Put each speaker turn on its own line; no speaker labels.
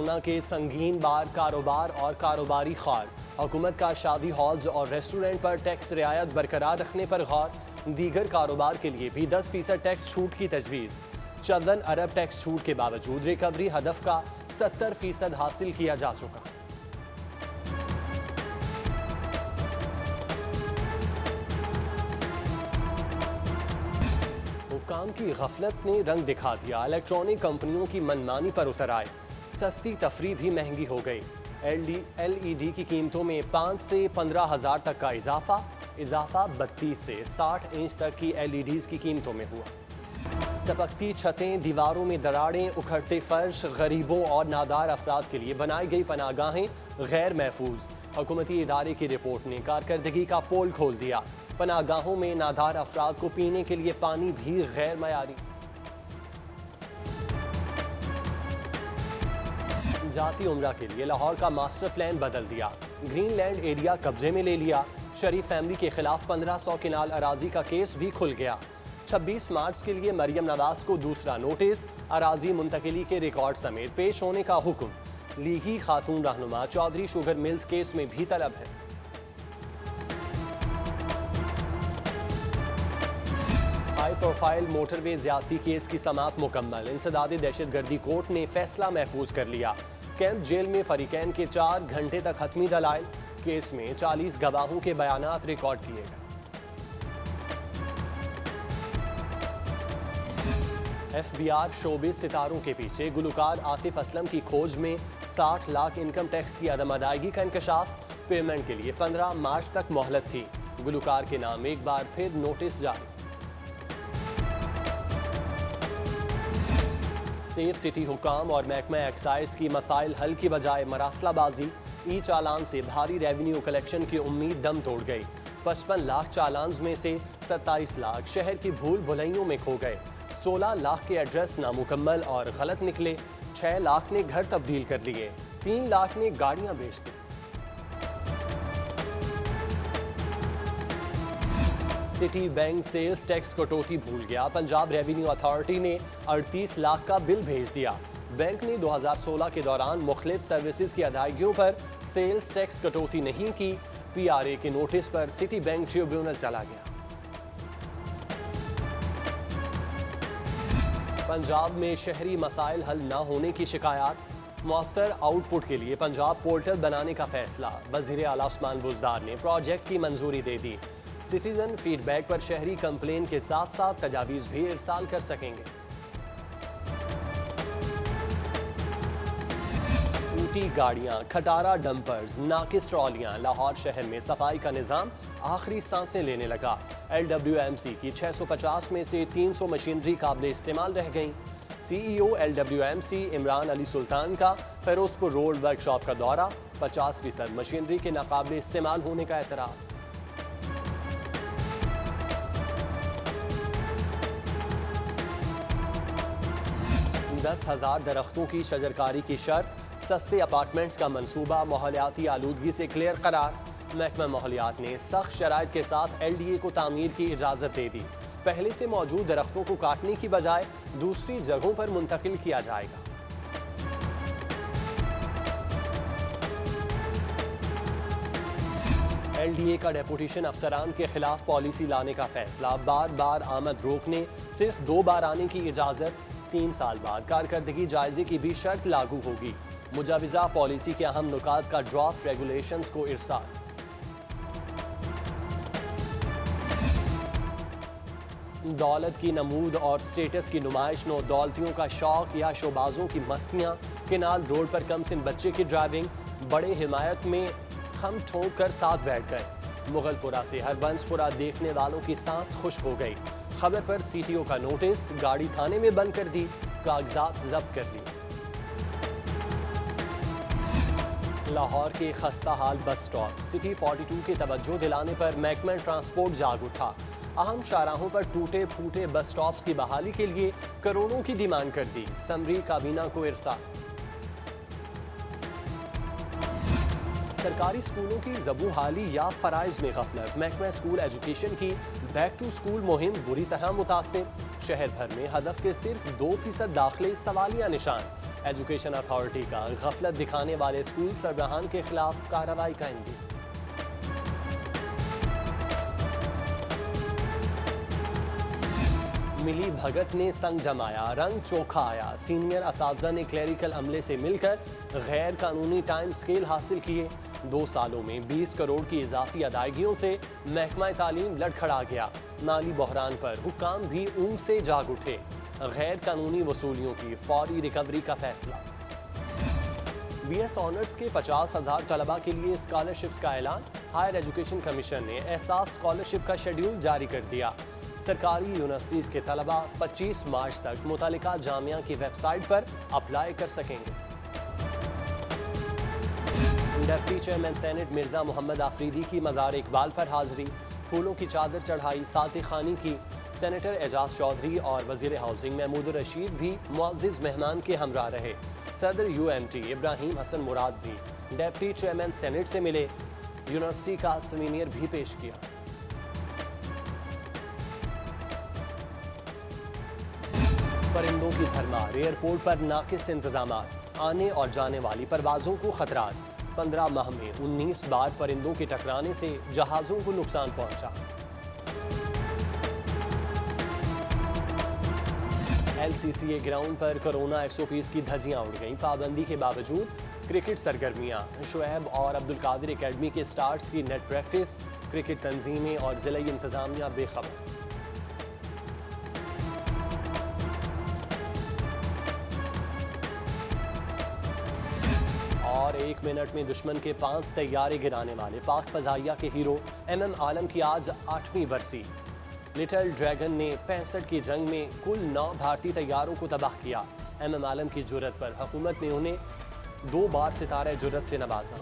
Corona के संगीन बार कारोबार और कारोबारी ख्वार। हुकूमत का शादी हॉल्स और रेस्टोरेंट पर टैक्स रियायत बरकरार रखने पर गौर। दीगर कारोबार के लिए भी 10% टैक्स छूट की तजवीज़। 14 अरब टैक्स छूट के बावजूद रिकवरी हदफ का 70% हासिल किया जा चुका। हुक्काम की गफलत ने रंग दिखा दिया। इलेक्ट्रॉनिक कंपनियों की मनमानी पर उतर आए। सस्ती तफरी भी महंगी हो गई। LED की कीमतों में 5 से 15 हज़ार तक का इजाफा 32 से 60 इंच तक की LEDs की कीमतों में हुआ। टपकती छतें, दीवारों में दरारें, उखड़ते फर्श, गरीबों और नादार अफराद के लिए बनाई गई पनाहगाहें गैर महफूज। हुकूमती इदारे की रिपोर्ट ने कारकर्दगी का पोल खोल दिया। पनाहगाहों में नादार अफराद को पीने के लिए पानी भी गैर मयारी। जाती उम्रा के लिए लाहौर का मास्टर प्लान बदल दिया। ग्रीनलैंड एरिया कब्जे में ले लिया। शरीफ फैमिली के खिलाफ 1500 किनाल अराजी का केस भी खुल गया। 26 मार्च के लिए मरियम नवाज को दूसरा नोटिस। अराजी मुंतकिली के रिकॉर्ड समेत पेश होने का हुक्म। लीगी खातून रहनुमा चौधरी शुगर मिल्स केस में भी तलब है। हाई प्रोफाइल मोटरवे ज्यादती केस की समाअत मुकम्मल। इंसदाद दहशतगर्दी कोर्ट ने फैसला महफूज कर लिया। कैंप जेल में फरीकैन के 4 घंटे तक हतमी दलाइल। केस में 40 गवाहों के बयानात रिकॉर्ड किए गए। FBI शोबिस सितारों के पीछे गुलकार आतिफ असलम की खोज में 60 लाख इनकम टैक्स की अदम अदायगी का इंकशाफ। पेमेंट के लिए 15 मार्च तक मोहलत थी। गुलकार के नाम एक बार फिर नोटिस जारी। सेफ सिटी हुकाम और महकमा एक्साइज की मसाइल हल की बजाय मरासलाबाजी। ई चालान से भारी रेवेन्यू कलेक्शन की उम्मीद दम तोड़ गई। 55 लाख चालान में से 27 लाख शहर की भूल भुलैयों में खो गए। 16 लाख के एड्रेस नामुकम्मल और गलत निकले। 6 लाख ने घर तब्दील कर लिए। 3 लाख ने गाड़ियां बेच दी। सिटी बैंक सेल्स टैक्स कटौती भूल गया। पंजाब रेवेन्यू अथॉरिटी ने 38 लाख का बिल भेज दिया। बैंक ने 2016 के दौरान मुख्तलिफ सर्विसेज की अदायगियों पर सेल्स टैक्स कटौती नहीं की। PRA के नोटिस पर सिटी बैंक ट्रिब्यूनल चला गया। पंजाब में शहरी मसाइल हल न होने की शिकायत। मौसर आउटपुट के लिए पंजाब पोर्टल बनाने का फैसला। वज़ीर आला उस्मान बुज़दार ने प्रोजेक्ट की मंजूरी दे दी। सिटीजन फीडबैक पर शहरी कंप्लेन के साथ साथ तजावीज़ भी इरसाल कर सकेंगे। टूटी गाड़ियां, खटारा डंपर्स, नाकिस ट्रॉलियां। लाहौर शहर में सफाई का निज़ाम आखिरी सांसें लेने लगा। LWMC की 650 में से 300 मशीनरी काबिल इस्तेमाल रह गईं। CEO LWMC इमरान अली सुल्तान का फिरोजपुर रोड वर्कशॉप का दौरा। 50% मशीनरी के नाकाबिल इस्तेमाल होने का एतराफ़। 10,000 दरख्तों की शजरकारी की शर्त। सस्ते अपार्टमेंट्स का मंसूबा माहौलियाती आलूदगी से क्लियर करार। महकमा माहौलियात ने सख्त शराइत के साथ LDA को तामीर की इजाज़त दे दी। पहले से मौजूद दरख्तों को काटने की बजाय दूसरी जगहों पर मुंतकिल किया जाएगा। LDA का डेपुटेशन अफसरान के खिलाफ पॉलिसी लाने का फैसला। बार बार आमद रोकने, सिर्फ 2 बार आने की इजाज़त। 3 साल बाद कारकर्दगी जायजे की भी शर्त लागू होगी। मुजाविजा पॉलिसी के अहम नुकात का ड्राफ्ट रेगुलेशंस को इरसाल। दौलत की नमूद और स्टेटस की नुमाइश। नौ दौलतियों का शौक या शोबाजों की मस्तियाँ। केनाल रोड पर कमसिन बच्चे की ड्राइविंग। बड़े हिमायत में हम ठोक कर साथ बैठ गए। मुगलपुरा से हरबंसपुरा देखने वालों की सांस खुश्क हो गई। खबर पर CTO का नोटिस। गाड़ी थाने में बंद कर दी। कागजात जब्त कर लिए। लाहौर के खस्ता हाल बस स्टॉप। सिटी 42 के तवज्जो दिलाने पर महकमा ट्रांसपोर्ट जाग उठा। अहम शाहराहों पर टूटे फूटे बस स्टॉप्स की बहाली के लिए करोड़ों की डिमांड कर दी। समरी काबीना को इरसाल। सरकारी स्कूलों की ज़बूहाली या फ़राइज़ में गफलत। महकमा स्कूल एजुकेशन की बैक टू स्कूल मुहिम बुरी तरह मुतासिर। शहर भर में हदफ के सिर्फ 2% दाखिले सवालिया निशान। एजुकेशन अथॉरिटी का गफलत दिखाने वाले स्कूल सरबराहान के खिलाफ कार्रवाई का इंदिया। मिली भगत ने संग जमाया, रंग चोखा आया। सीनियर असातिज़ा ने क्लेरिकल अमले से मिलकर गैर कानूनी टाइम स्केल हासिल किए। 2 सालों में 20 करोड़ की इजाफी अदायगियों से महकमा तालीम लड़खड़ा गया। माली बहरान पर हुक्काम भी ऊँग से जाग उठे। गैर कानूनी वसूलियों की फौरी रिकवरी का फैसला। BS ऑनर्स के 50,000 तलबा के लिए स्कॉलरशिप्स का ऐलान। हायर एजुकेशन कमीशन ने एहसास स्कॉलरशिप का शेड्यूल जारी कर दिया। सरकारी यूनिवर्सिटीज़ के तलबा 25 मार्च तक मुतल्लिका जामिया की वेबसाइट पर अप्लाई कर सकेंगे। Deputy chairman senate Mirza Mohammad Afridi की मज़ार इकबाल पर हाजिरी, फूलों की चादर चढ़ाई, फातिह खानी की। सेनेटर एजाज चौधरी और वज़ीर हाउसिंग महमूद रशीद भी मुअज़्ज़िज़ मेहमान के हमरा रहे। सदर UMT इब्राहिम हसन मुराद भी डिप्टी चेयरमैन सेनेट से मिले। यूनिवर्सिटी का सवीनियर भी पेश किया। परिंदों की भरमार, एयरपोर्ट पर नाकिस इंतजामात, आने और जाने वाली परवाजों को खतरात। 15 माह में 19 बार परिंदों के टकराने से जहाजों को नुकसान पहुंचा। LCCA ग्राउंड पर कोरोना SOPs की धज्जियां उड़ गईं। पाबंदी के बावजूद क्रिकेट सरगर्मियां। शुएब और अब्दुल कादिर एकेडमी के स्टार्स की नेट प्रैक्टिस। क्रिकेट तंजीमें और जिला इंतजामिया बेखबर। और 1 मिनट में दुश्मन के 5 तैयारे गिराने वाले पाक फजाइया के हीरो MM आलम की आज 8वीं बरसी। लिटिल ड्रैगन ने 65 की जंग में कुल 9 भारतीय तैयारों को तबाह किया। MM आलम की जुर्रत पर हुकूमत ने उन्हें 2 बार सितारे जुर्रत से नवाजा।